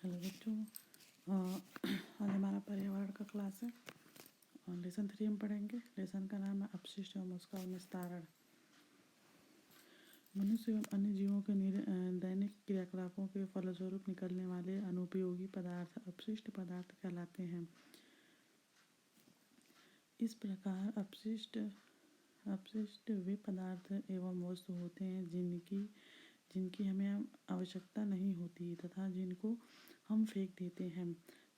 Hello बच्चों, आज हमारा पर्यावरण का क्लास है और लेसन 3 हम पढ़ेंगे। लेसन का नाम है अपशिष्ट एवं उसका निस्तारण। मनुष्य एवं अन्य जीवों के दैनिक क्रियाकलापों के फलस्वरूप निकलने वाले अनुपयोगी पदार्थ अपशिष्ट पदार्थ कहलाते हैं। इस प्रकार अपशिष्ट वे पदार्थ एवं वस्तु होते हैं जिनकी हमें आवश्यकता नहीं होती तथा जिनको हम फेंक देते हैं।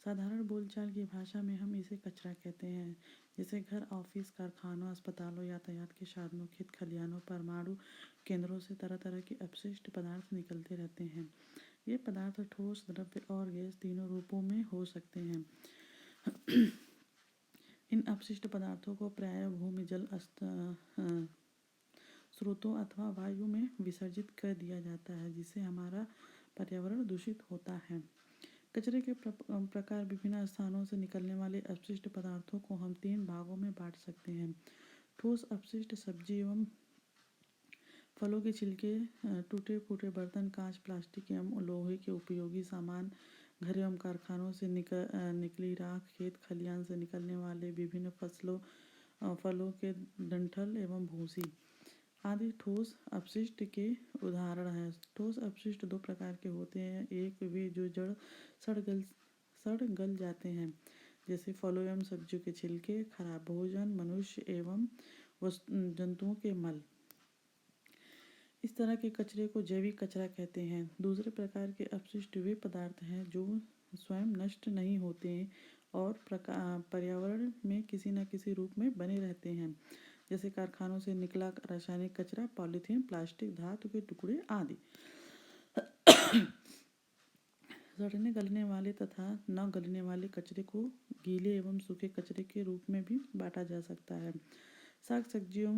साधारण बोलचाल की भाषा में हम इसे कचरा कहते हैं। जैसे घर, ऑफिस, कारखानों, अस्पतालों, यातायात के साधनों, खेत खलिहानों, परमाणु केंद्रों से तरह तरह के अपशिष्ट पदार्थ निकलते रहते हैं। ये पदार्थ ठोस, द्रव्य और गैस तीनों रूपों में हो सकते हैं। इन अपशिष्ट पदार्थों को प्रायः भूमि, जल स्रोतों अथवा वायु में विसर्जित कर दिया जाता है, जिससे हमारा पर्यावरण दूषित होता है। कचरे के प्रकार विभिन्न स्थानों से निकलने वाले अपशिष्ट पदार्थों को हम 3 भागों में बांट सकते हैं। ठोस अपशिष्ट, सब्जी एवं फलों के छिलके, टूटे फूटे बर्तन, कांच, प्लास्टिक एवं लोहे के उपयोगी सामान, घर एवं कारखानों से निकली राख, खेत खलिहान से निकलने वाले विभिन्न फलों के डंठल एवं भूसी आदि ठोस अपशिष्ट के उदाहरण हैं। ठोस अपशिष्ट 2 प्रकार के होते हैं। एक वे जो जड़ सड़ गल जाते हैं, जैसे फलों एवं सब्जियों के छिलके, खराब भोजन, मनुष्य एवं जंतुओं के मल। इस तरह के कचरे को जैविक कचरा कहते हैं। दूसरे प्रकार के अपशिष्ट वे पदार्थ हैं जो स्वयं नष्ट नहीं होते और पर्यावरण में किसी न किसी रूप में बने रहते हैं, जैसे कारखानों से निकला रासायनिक कचरा, पॉलीथीन, प्लास्टिक, धातु के टुकड़े आदि। सड़ने गलने वाले तथा न गलने वाले कचरे को गीले एवं सूखे कचरे के रूप में भी बांटा जा सकता है। साग सब्जियों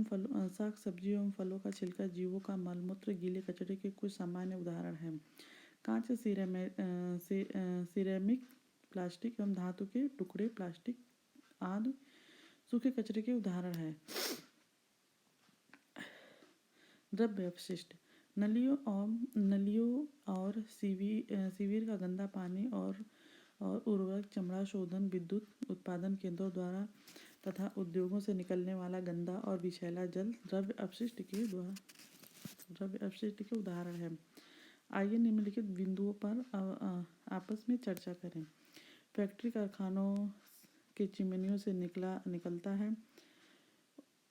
एवं फलों का छिलका, जीवों का मलमूत्र गीले कचरे के कुछ सामान्य उदाहरण हैं। कांच, सिरेमिक, प्लास्टिक एवं धातु के टुकड़े, प्लास्टिक आदि सूखे कचरे के उदाहरण हैं। द्रव्य अपशिष्ट, नलियों और सीवर का गंदा पानी और उर्वरक, चमड़ा शोधन, विद्युत उत्पादन केंद्रों द्वारा तथा उद्योगों से निकलने वाला गंदा और विषैला जल द्रव्य अपशिष्ट के उदाहरण हैं। आइए निम्नलिखित बिंदुओं पर आपस में चर्चा करें। फैक्ट्री कारखानों के चिमनियों से निकलता है,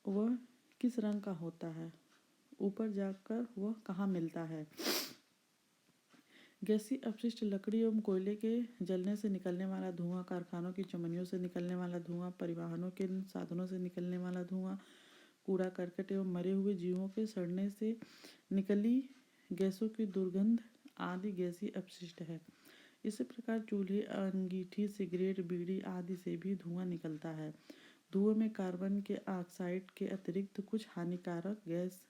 वह किस रंग का होता है? ऊपर जाकर वह कहाँ मिलता है? गैसीय अपशिष्ट, लकड़ी एवं कोयले के जलने से निकलने वाला धुआं, कारखानों की चिमनियों से निकलने वाला धुआं, परिवहनों के साधनों से निकलने वाला धुआं, कूड़ा करकट एवं मरे हुए जीवों के सड़ने से निकली गैसों की दुर्गंध आदि गैसीय अपशिष्ट है। इसी प्रकार चूल्हे, अंगीठी, सिगरेट, बीड़ी आदि से भी धुआं निकलता है। धुएं में कार्बन के ऑक्साइड के अतिरिक्त कुछ हानिकारक गैस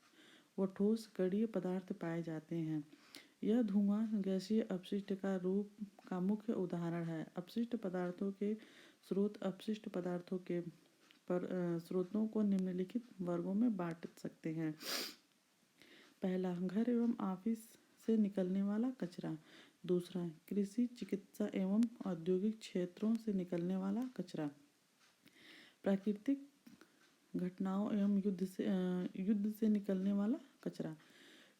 व ठोस कणीय पदार्थ पाए जाते हैं। यह धुआं गैसीय अपशिष्ट का मुख्य उदाहरण है। अपशिष्ट पदार्थों के स्रोत, अपशिष्ट पदार्थों के स्रोतों को निम्नलिखित वर्गों में बांट सकते हैं। पहला, घर एवं ऑफिस से निकलने वाला कचरा। दूसरा, कृषि, चिकित्सा एवं औद्योगिक क्षेत्रों से निकलने वाला कचरा। प्राकृतिक घटनाओं एवं युद्ध से निकलने वाला कचरा।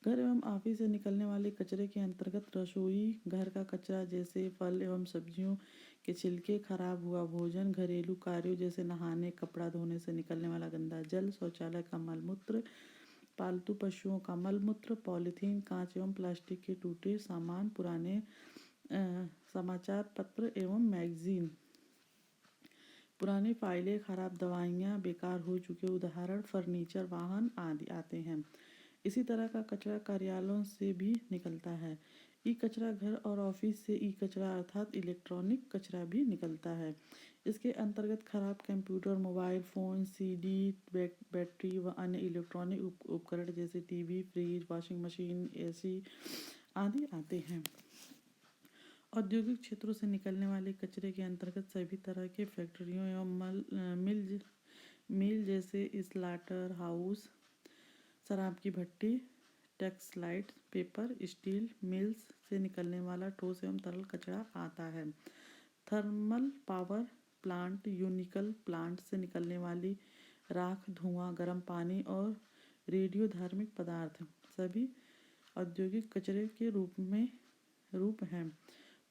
घर एवं ऑफिस से निकलने वाले कचरे के अंतर्गत रसोई घर का कचरा, जैसे फल एवं सब्जियों के छिलके, खराब हुआ भोजन, घरेलू कार्यों जैसे नहाने, कपड़ा धोने से निकलने वाला गंदा जल, शौचालय का मलमूत्र, पालतू पशुओं का मलमूत्र, पॉलीथीन, कांच एवं प्लास्टिक के टूटे सामान, पुराने समाचार पत्र एवं मैगजीन, पुरानी फाइलें, खराब दवाइयाँ, बेकार हो चुके उदाहरण, फर्नीचर, वाहन आदि आते हैं। इसी तरह का कचरा कार्यालयों से भी निकलता है। ई कचरा घर और ऑफिस से ई कचरा अर्थात इलेक्ट्रॉनिक कचरा भी निकलता है। इसके अंतर्गत खराब computer, mobile phone, CD, battery व अन्य इलेक्ट्रॉनिक उपकरण जैसे TV, fridge, washing machine, AC आदि आते हैं। औद्योगिक क्षेत्रों से निकलने वाले कचरे के अंतर्गत सभी तरह के फैक्ट्रियों एवं मिल जैसे स्लाटर हाउस, शराब की भट्टी, टेक्सटाइल, पेपर, स्टील मिल्स से निकलने वाला ठोस एवं तरल कचरा आता है। थर्मल पावर प्लांट, यूनिकल प्लांट से निकलने वाली राख, धुआं, गर्म पानी और रेडियोधार्मिक पदार्थ सभी औद्योगिक कचरे के रूप हैं।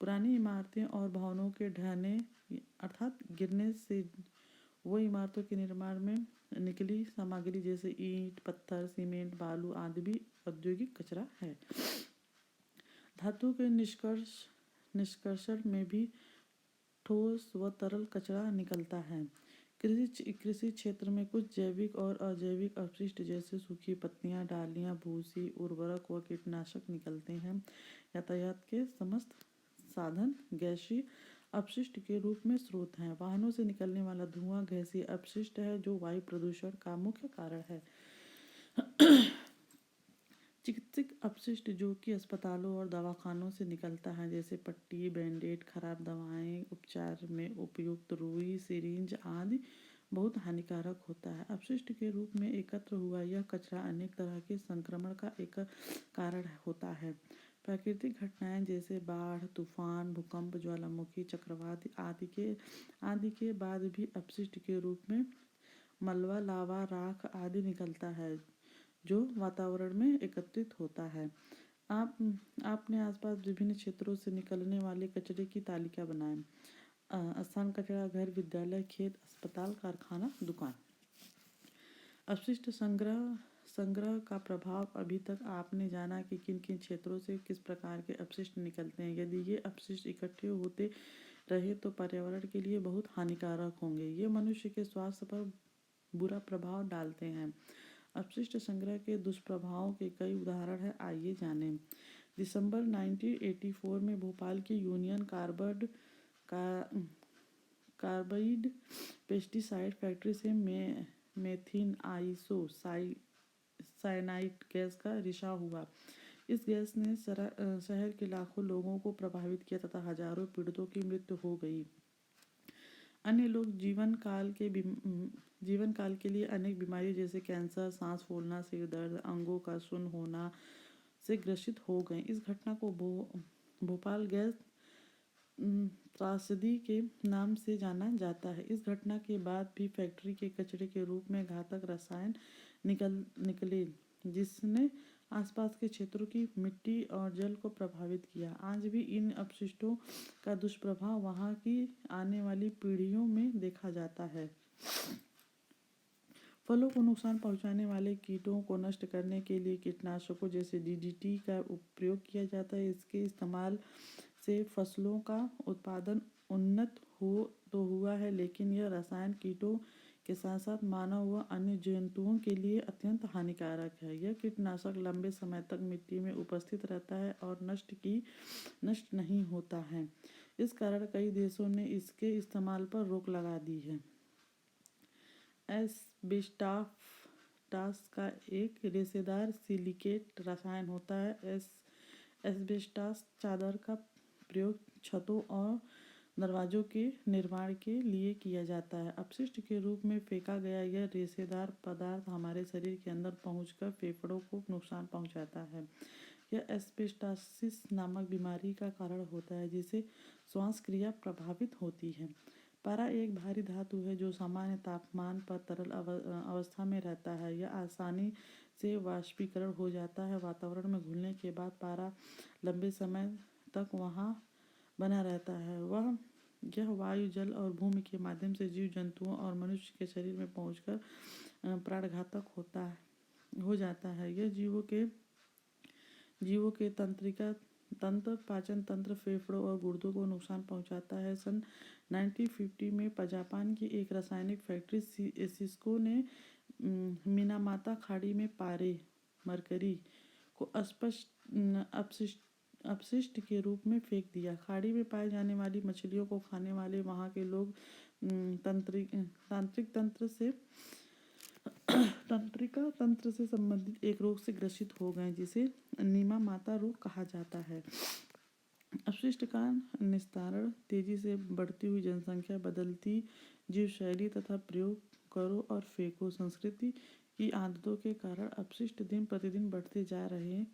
पुरानी इमारतें और भवनों के ढहने अर्थात गिरने से वो इमारतों के निर्माण में निकली सामग्री जैसे ईंट, पत्थर, सीमेंट, बालू आदि भी औद्योगिक कचरा है। धातु के निष्कर्षण में भी ठोस व तरल कचरा निकलता है। कृषि क्षेत्र में कुछ जैविक और अजैविक अपशिष्ट जैसे सूखी पत्तियां, डालियां, भूसी, उर्वरक व कीटनाशक निकलते हैं। यातायात के समस्त साधन गैसीय अपशिष्ट के रूप में स्रोत हैं। वाहनों से निकलने वाला धुआं गैसीय अपशिष्ट है जो वायु प्रदूषण का मुख्य कारण है। चिकित्सक अपशिष्ट जो कि अस्पतालों और दवाखानों से निकलता है जैसे पट्टी, बैंडेड, खराब दवाएं, उपचार में उपयुक्त रुई, सिरिंज आदि बहुत हानिकारक होता है। अपशिष्ट के रूप में एकत्र हुआ यह कचरा अनेक तरह के संक्रमण का एक कारण होता है। प्राकृतिक घटनाएं जैसे बाढ़, तूफान, भूकंप, ज्वालामुखी, चक्रवात आदि के बाद भी अपशिष्ट के रूप में मलबा, लावा, राख आदि निकलता है जो वातावरण में एकत्रित होता है। आप अपने आसपास विभिन्न क्षेत्रों से निकलने वाले कचरे की तालिका बनाएं। स्थान कचरा, घर, विद्यालय, खेत, अस्पताल, कारखाना, दुकान। अपशिष्ट संग्रह का प्रभाव। अभी तक आपने जाना कि किन किन क्षेत्रों से किस प्रकार के अपशिष्ट निकलते हैं। यदि ये अपशिष्ट इकट्ठे होते रहे तो पर्यावरण के लिए बहुत हानिकारक होंगे। ये मनुष्य के स्वास्थ्य पर बुरा प्रभाव डालते हैं। अपशिष्ट संग्रह के दुष्प्रभावों के कई उदाहरण हैं, आइए जानें। दिसंबर 1984 में भोपाल की यूनियन कार्बाइड पेस्टिसाइड फैक्ट्री से मेथिन आइसो साइनाइड गैस का रिसाव हुआ। इस गैस ने शहर के लाखों लोगों को प्रभावित किया तथा हजारों पीड़ितों की मृत्यु हो गई। अन्य लोग जीवन काल के लिए अनेक बीमारियों जैसे कैंसर, सांस फूलना, सिर दर्द, अंगों का शून्य होना से ग्रसित हो गए। इस घटना को भोपाल गैस त्रासदी के नाम से जाना जाता है। इस घटना के बाद भी फैक्ट्री के कचरे के रूप में घातक रसायन निकले जिसने आसपास के क्षेत्रों की मिट्टी और जल को प्रभावित किया। आज भी इन अपशिष्टों का दुष्प्रभाव वहां की आने वाली पीढ़ियों में देखा जाता है। फलों को नुकसान पहुंचाने वाले कीटों को नष्ट करने के लिए कीटनाशकों जैसे DDT का उपयोग किया जाता है। इसके इस्तेमाल से फसलों का उत्पादन उन्नत हुआ है, लेकिन यह रसायन कीटों के साथ साथ मानव व अन्य जंतुओं के लिए अत्यंत हानिकारक है। यह कीटनाशक लंबे समय तक मिट्टी में उपस्थित रहता है और नष्ट नहीं होता है। इस कारण कई देशों ने इसके इस्तेमाल पर रोक लगा दी है। एस्बेस्टॉस का एक रेशेदार सिलिकेट रसायन होता है। एस्बेस्टॉस चादर का प्रयोग छतों और दरवाजों के निर्माण के लिए किया जाता है। अपशिष्ट के रूप में फेंका गया यह रेशेदार पदार्थ हमारे शरीर के अंदर पहुंचकर फेफड़ों को नुकसान पहुंचाता है। यह एस्बेस्टोसिस नामक बीमारी का कारण होता है जिससे श्वास क्रिया प्रभावित होती है। पारा एक भारी धातु है जो सामान्य तापमान पर तरल अवस्था में रहता है। यह आसानी से वाष्पीकरण हो जाता है। वातावरण में घुलने के बाद पारा लंबे समय तक वहाँ बना रहता है। यह वायु, जल और भूमि के माध्यम से जीव जंतुओं और मनुष्य के शरीर में पहुंचकर प्राणघातक हो जाता है। यह जीवों के तंत्र, पाचन तंत्र, फेफड़ों और गुर्दों को नुकसान पहुंचाता है। सन 1950 में जापान की एक रासायनिक फैक्ट्री सिस्को ने मिनामाता खाड़ी में पारे, मरकरी को अपशिष्ट के रूप में फेंक दिया। खाड़ी में पाए जाने वाली मछलियों को खाने वाले वहां के लोग तंत्रिका तंत्र से संबंधित एक रोग से ग्रसित हो गए जिसे मिनामाता रोग कहा जाता है। अपशिष्ट का निस्तारण तेजी से बढ़ती हुई जनसंख्या, बदलती जीव शैली तथा प्रयोग करो और फेंको संस्कृति की आदतों के कारण अपशिष्ट दिन प्रतिदिन बढ़ते जा रहे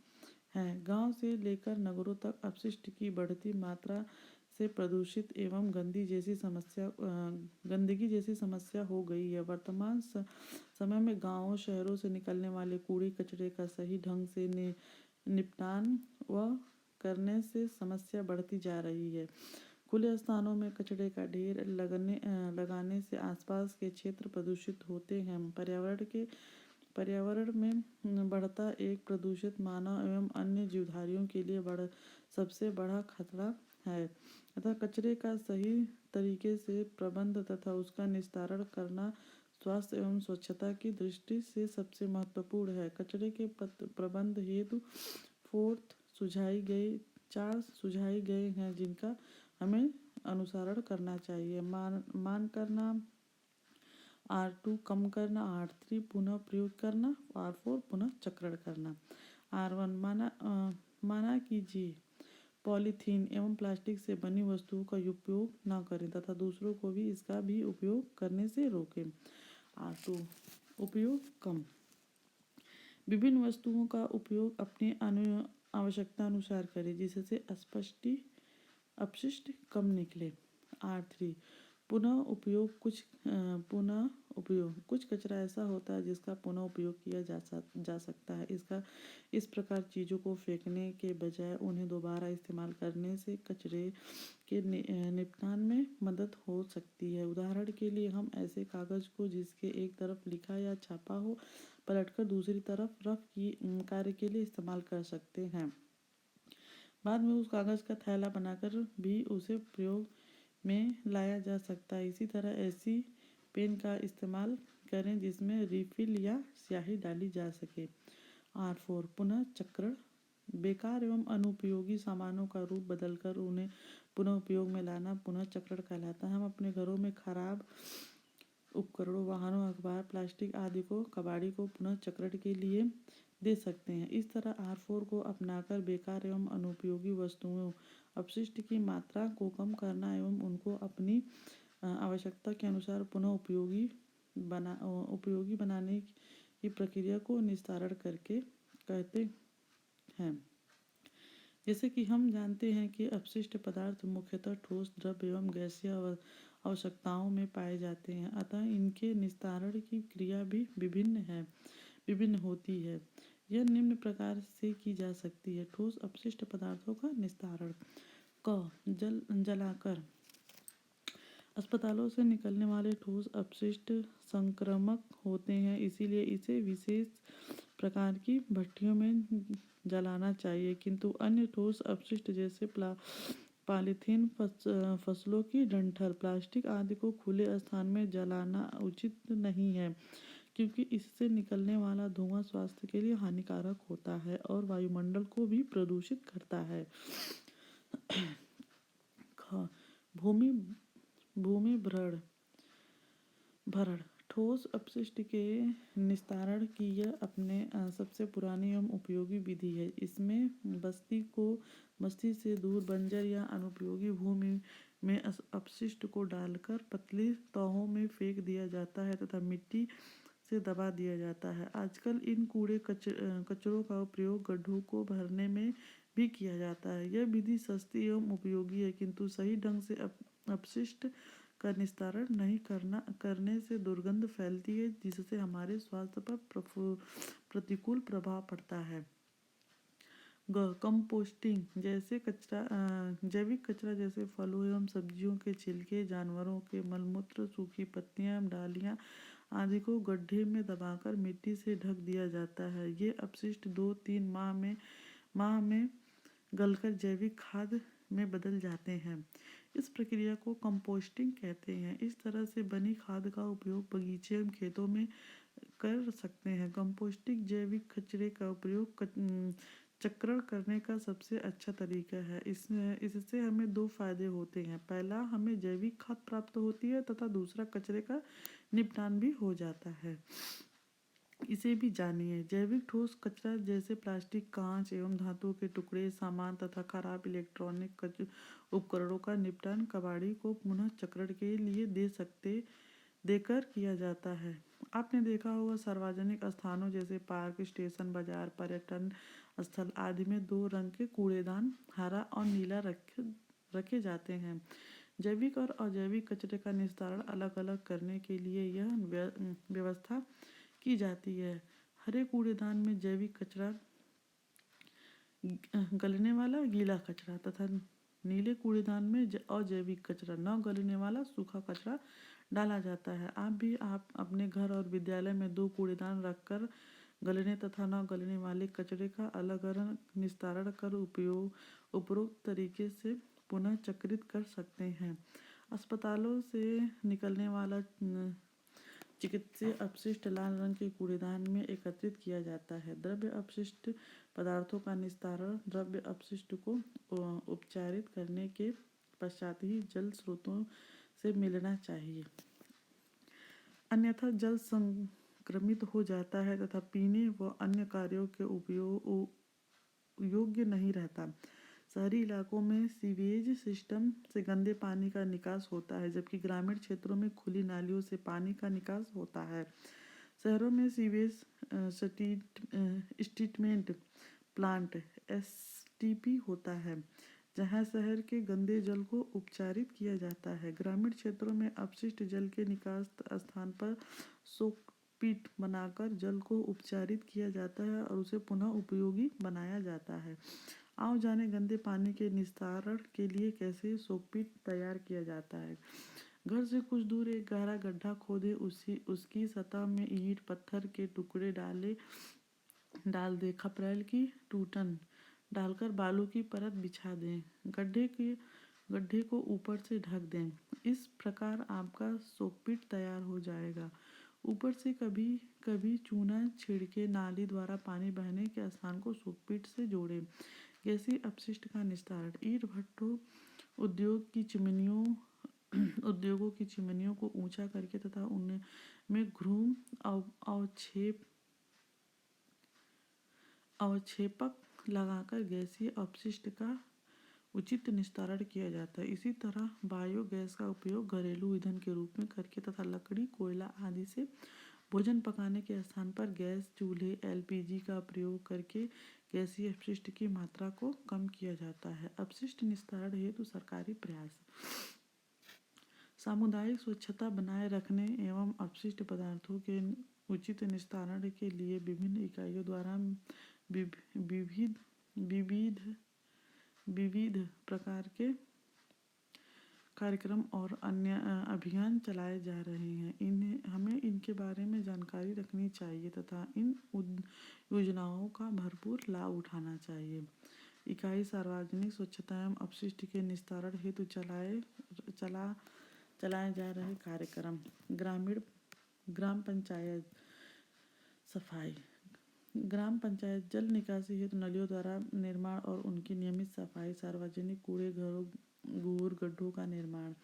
हैं। गांव से लेकर नगरों तक अपशिष्ट की बढ़ती मात्रा से प्रदूषित एवं गंदगी जैसी समस्या हो गई है। वर्तमान समय में गांवों शहरों से निकलने वाले कूड़े कचरे का सही ढंग से निपटान व करने से समस्या बढ़ती जा रही है। खुले स्थानों में कचरे का ढेर लगाने से आसपास के क्षेत्र प्रदूषित होते हैं। पर्यावरण में बढ़ता एक प्रदूषित मानव एवं अन्य जीवधारियों के लिए सबसे बड़ा खतरा है तथा कचरे का सही तरीके से प्रबंध तथा उसका निस्तारण करना स्वास्थ्य एवं स्वच्छता की दृष्टि से सबसे महत्वपूर्ण है। कचरे के प्रबंध हेतु चार सुझाई गए हैं जिनका हमें अनुसरण करना चाहिए। मान करना, R2 कम करना, R3 पुनः प्रयोग करना, R4 पुनः चक्रण करना। R1 माना कीजिए पॉलीथीन एवं प्लास्टिक से बनी वस्तुओं का उपयोग न करें तथा दूसरों को भी इसका भी उपयोग करने से रोकें। R2 उपयोग कम, विभिन्न वस्तुओं का उपयोग अपनी आवश्यकता अनुसार करें जिससे अपशिष्ट कम निकले। R3 पुनः उपयोग कुछ कचरा ऐसा होता है जिसका पुनः उपयोग किया जा सकता है। इस प्रकार चीज़ों को फेंकने के बजाय उन्हें दोबारा इस्तेमाल करने से कचरे के निपटान में मदद हो सकती है। उदाहरण के लिए हम ऐसे कागज़ को जिसके एक तरफ लिखा या छापा हो पलटकर दूसरी तरफ रफ कार्य के लिए इस्तेमाल कर सकते हैं। बाद में उस कागज़ का थैला बनाकर भी उसे प्रयोग में लाया जा सकता है। इसी तरह ऐसी पेन का इस्तेमाल करें जिसमें रिफिल या स्याही डाली जा सके। R4 पुनः चक्रण, बेकार एवं अनुपयोगी सामानों का रूप बदलकर उन्हें पुनः उपयोग में लाना पुनः चक्रण कहलाता है। हम अपने घरों में खराब उपकरणों, वाहनों, अखबार, प्लास्टिक आदि को कबाड़ी को पुनः चक्रण के लिए दे सकते हैं। इस तरह R4 को अपनाकर बेकार एवं अनुपयोगी वस्तुओं अपशिष्ट की मात्रा को कम करना एवं उनको अपनी आवश्यकता के अनुसार पुनः उपयोगी बनाने की प्रक्रिया को निस्तारण करके कहते हैं। जैसे कि हम जानते हैं कि अपशिष्ट पदार्थ मुख्यतः ठोस, द्रव एवं गैसीय आवश्यकताओं में पाए जाते हैं, अतः इनके निस्तारण की क्रिया भी विभिन्न होती है। यह निम्न प्रकार से की जा सकती है। ठोस अपशिष्ट पदार्थों का निस्तारण जलाकर। अस्पतालों से निकलने वाले ठोस अपशिष्ट संक्रामक होते हैं, इसीलिए इसे विशेष प्रकार की भट्टियों में जलाना चाहिए, किंतु अन्य ठोस अपशिष्ट जैसे पॉलीथीन, फसलों की डंठल, प्लास्टिक आदि को खुले स्थान में जलाना उचित नहीं है, क्योंकि इससे निकलने वाला धुआं स्वास्थ्य के लिए हानिकारक होता है और वायुमंडल को भी प्रदूषित करता है। भूमि भरण ठोस अपशिष्ट के निस्तारण की यह अपने सबसे पुरानी एवं उपयोगी विधि है। इसमें बस्ती से दूर बंजर या अनुपयोगी भूमि में अपशिष्ट को डालकर पतली तहों में फेंक दिया जाता है तथा मिट्टी से दबा दिया जाता है। आजकल इन कूड़े कचरों का उपयोग गड्ढों को भरने में भी किया जाता है। यह विधि सस्ती एवं उपयोगी है, किंतु सही ढंग से अपशिष्ट का निस्तारण नहीं करने से दुर्गंध फैलती है जिससे हमारे स्वास्थ्य पर प्रतिकूल प्रभाव पड़ता है। कंपोस्टिंग जैविक कचरा जैसे फलों एवं सब्जियों के छिलके, जानवरों के मलमूत्र, सूखी पत्तियां, डालियां आदि को गड्ढे में दबाकर मिट्टी से ढक दिया जाता है। ये अपशिष्ट 2-3 माह में गलकर जैविक खाद में बदल जाते हैं। इस प्रक्रिया को कंपोस्टिंग कहते हैं। इस तरह से बनी खाद का उपयोग बगीचे एवं खेतों में कर सकते हैं। कंपोस्टिंग जैविक कचरे का उपयोग चक्रण करने का सबसे अच्छा तरीका है। इससे हमें 2 फायदे होते हैं। पहला, हमें जैविक खाद प्राप्त होती है तथा दूसरा, कचरे का निपटान भी हो जाता है। इसे भी जानिए। जैविक ठोस कचरा जैसे प्लास्टिक, कांच एवं धातु के टुकड़े, सामान तथा खराब इलेक्ट्रॉनिक उपकरणों का निपटान कबाड़ी को पुनः चक्रण के लिए देकर किया जाता है। आपने देखा होगा सार्वजनिक स्थानों जैसे पार्क, स्टेशन, बाजार, पर्यटन स्थल आदि में 2 रंग के कूड़ेदान हरा और नीला रखे जाते हैं। जैविक और अजैविक कचरे का निस्तारण अलग अलग करने के लिए यह व्यवस्था की जाती है। हरे कूड़ेदान में जैविक कचरा, गलने वाला गीला कचरा तथा नीले कूड़ेदान में अजैविक कचरा, न गलने वाला सूखा कचरा डाला जाता है। आप अपने घर और विद्यालय में 2 कूड़ेदान रखकर गलने तथा न गलने वाले कचरे का अलग अलग निस्तारण कर उपरोक्त तरीके से पुनः चक्रित कर सकते हैं। अस्पतालों से निकलने वाला चिकित्सीय अपशिष्ट लाल रंग के कूड़ेदान में एकत्रित किया जाता है। द्रव्य अपशिष्ट पदार्थों का निस्तारण द्रव्य अपशिष्ट को उपचारित करने के पश्चात ही जल स्रोतों से मिलना चाहिए, अन्यथा जल संक्रमित हो जाता है तथा पीने व अन्य कार्यों के उपयोग योग्य नहीं रहता। शहरी इलाकों में सीवेज सिस्टम से गंदे पानी का निकास होता है, जबकि ग्रामीण क्षेत्रों में खुली नालियों से पानी का निकास होता है। शहरों में सीवेज ट्रीटमेंट प्लांट (एसटीपी) होता है, जहां शहर के गंदे जल को उपचारित किया जाता है। ग्रामीण क्षेत्रों में अपशिष्ट जल के निकास स्थान पर सोकपीट बनाकर जल को उपचारित किया जाता है और उसे पुनः उपयोगी बनाया जाता है। आओ जाने गंदे पानी के निस्तारण के लिए कैसे सोकपीट तैयार किया जाता है। घर से कुछ दूर एक गहरा गड्ढा खोदे, उसकी सतह में ईंट पत्थर के टुकड़े डाल दे, खपरेल की टूटन डालकर बालू की परत बिछा दें, गड्ढे को ऊपर से ढक दें। इस प्रकार आपका सोकपीट तैयार हो जाएगा। ऊपर से कभी कभी चूना छिड़के नाली द्वारा पानी बहने के स्थान को सोकपीट से जोड़ें। गैसीय अपशिष्ट का निस्तारण ईंट भट्ठों उद्योगों की चिमनियों को ऊंचा करके तथा उनमें घूम अवक्षेपक लगाकर गैसीय अपशिष्ट का उचित निस्तारण किया जाता है। इसी तरह बायोगैस का उपयोग घरेलू ईंधन के रूप में करके तथा लकड़ी, कोयला आदि से भोजन पकाने के स्थान पर गैस चूल्हे (एलपीजी) का प्रयोग करके गैसीय अपशिष्ट की मात्रा को कम किया जाता है। अपशिष्ट निस्तारण हेतु सरकारी प्रयास सामुदायिक स्वच्छता बनाए रखने एवं अपशिष्ट पदार्थों के उचित निस्तारण के लिए विभिन्न इकाइयों द्वारा विविध प्रकार के कार्यक्रम और अन्य अभियान चलाए जा रहे हैं। हमें इनके बारे में जानकारी रखनी चाहिए तथा इन योजनाओं का भरपूर लाभ उठाना चाहिए। इकाई सार्वजनिक स्वच्छता एवं अपशिष्ट के निस्तारण हेतु चलाए जा रहे कार्यक्रम। ग्राम पंचायत सफाई। ग्राम पंचायत जल निकासी हेतु नलियों द्वारा निर्माण और उनकी नियमित सफाई, सार्वजनिक कूड़े घरों, घूर गड्ढों का निर्माण,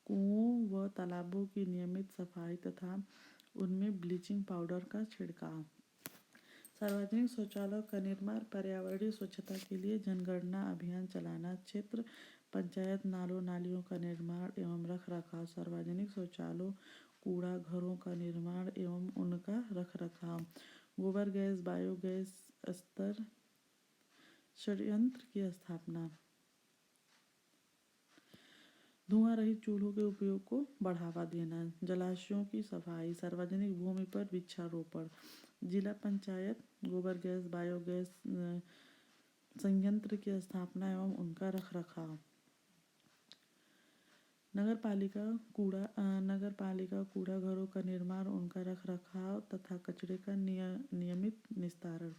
कुओं व तालाबों की नियमित सफाई तथा उनमें ब्लीचिंग पाउडर का छिड़काव। सार्वजनिक शौचालयों का निर्माण, पर्यावरणीय स्वच्छता के लिए जनगणना अभियान चलाना, क्षेत्र पंचायत नालों नालियों का निर्माण एवं रख रखाव, सार्वजनिक शौचालयों, कूड़ा घरों का निर्माण एवं उनका रख रखाव, गोबर गैस, बायोगैस स्तर संयंत्र की स्थापना, धुआं रहित चूल्हों के उपयोग को बढ़ावा देना, जलाशयों की सफाई, सार्वजनिक भूमि पर वृक्षारोपण, जिला पंचायत गोबर गैस बायोगैस संयंत्र की स्थापना एवं उनका रख रखाव, नगर पालिका कूड़ा घरों का निर्माण, उनका रख रखाव तथा कचरे का नियमित निस्तारण,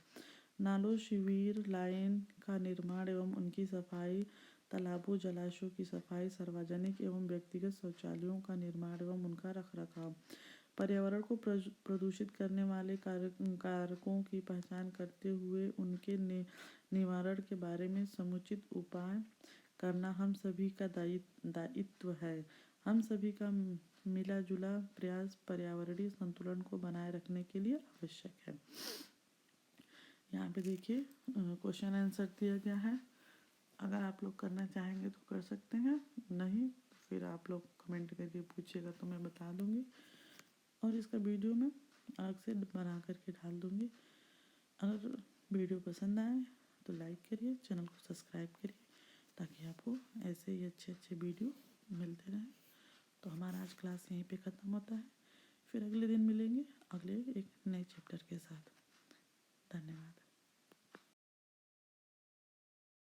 नालों शिविर लाइन का निर्माण एवं उनकी सफाई, तालाबों जलाशयों की सफाई, सार्वजनिक एवं व्यक्तिगत शौचालयों का निर्माण एवं उनका रख रखाव, पर्यावरण को प्रदूषित करने वाले कारकों की पहचान करते हुए उनके निवारण के बारे में समुचित उपाय करना हम सभी का दायित्व है। हम सभी का मिला जुला प्रयास पर्यावरणीय संतुलन को बनाए रखने के लिए आवश्यक है। यहाँ पे देखिए क्वेश्चन आंसर दिया गया है। अगर आप लोग करना चाहेंगे तो कर सकते हैं, नहीं तो फिर आप लोग कमेंट करके पूछिएगा तो मैं बता दूंगी। और इसका वीडियो मैं अलग से बना करके डाल दूँगी। अगर वीडियो पसंद आए तो लाइक करिए, चैनल को सब्सक्राइब करिए ताकि आपको ऐसे ही अच्छे अच्छे वीडियो मिलते रहें। तो हमारा आज क्लास यहीं पे ख़त्म होता है। फिर अगले दिन मिलेंगे अगले एक नए चैप्टर के साथ। धन्यवाद।